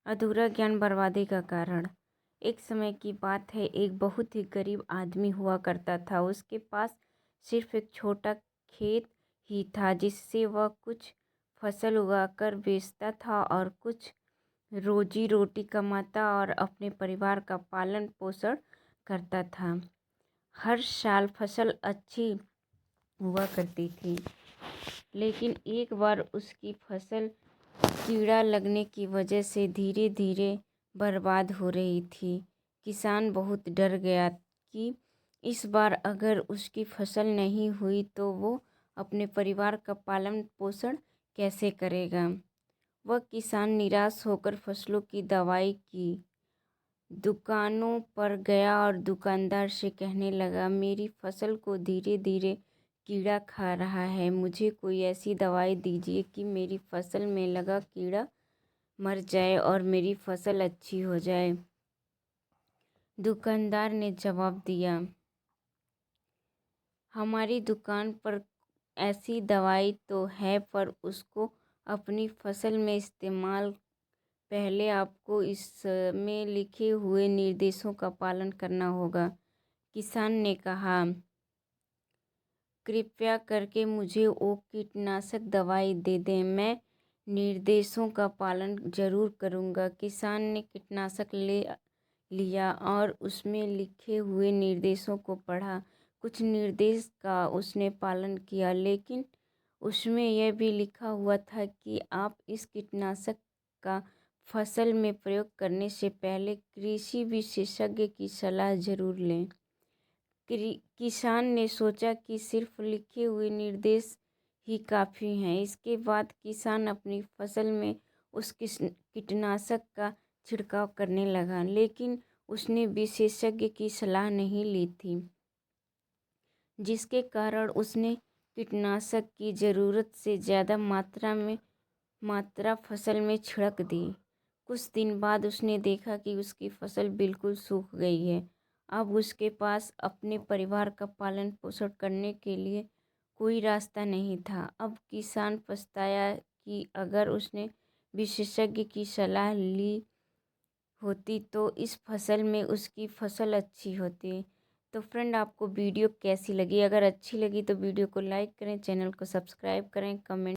अधूरा ज्ञान बर्बादी का कारण। एक समय की बात है, एक बहुत ही गरीब आदमी हुआ करता था। उसके पास सिर्फ एक छोटा खेत ही था जिससे वह कुछ फसल उगाकर बेचता था और कुछ रोजी रोटी कमाता और अपने परिवार का पालन पोषण करता था। हर साल फसल अच्छी हुआ करती थी, लेकिन एक बार उसकी फसल कीड़ा लगने की वजह से धीरे धीरे बर्बाद हो रही थी। किसान बहुत डर गया कि इस बार अगर उसकी फसल नहीं हुई तो वो अपने परिवार का पालन पोषण कैसे करेगा। वह किसान निराश होकर फसलों की दवाई की दुकानों पर गया और दुकानदार से कहने लगा, मेरी फसल को धीरे धीरे कीड़ा खा रहा है। मुझे कोई ऐसी दवाई दीजिए कि मेरी फसल में लगा कीड़ा मर जाए और मेरी फसल अच्छी हो जाए। दुकानदार ने जवाब दिया, हमारी दुकान पर ऐसी दवाई तो है, पर उसको अपनी फसल में इस्तेमाल पहले आपको इसमें लिखे हुए निर्देशों का पालन करना होगा। किसान ने कहा, कृपया करके मुझे वो कीटनाशक दवाई दे दें, मैं निर्देशों का पालन जरूर करूँगा। किसान ने कीटनाशक ले लिया और उसमें लिखे हुए निर्देशों को पढ़ा। कुछ निर्देश का उसने पालन किया, लेकिन उसमें यह भी लिखा हुआ था कि आप इस कीटनाशक का फसल में प्रयोग करने से पहले कृषि विशेषज्ञ की सलाह जरूर लें। किसान ने सोचा कि सिर्फ लिखे हुए निर्देश ही काफ़ी हैं। इसके बाद किसान अपनी फसल में उस कीटनाशक का छिड़काव करने लगा, लेकिन उसने विशेषज्ञ की सलाह नहीं ली थी, जिसके कारण उसने कीटनाशक की ज़रूरत से ज़्यादा मात्रा फसल में छिड़क दी। कुछ दिन बाद उसने देखा कि उसकी फसल बिल्कुल सूख गई है। अब उसके पास अपने परिवार का पालन पोषण करने के लिए कोई रास्ता नहीं था। अब किसान पछताया कि अगर उसने विशेषज्ञ की सलाह ली होती तो इस फसल में उसकी फसल अच्छी होती। तो फ्रेंड, आपको वीडियो कैसी लगी? अगर अच्छी लगी तो वीडियो को लाइक करें, चैनल को सब्सक्राइब करें, कमेंट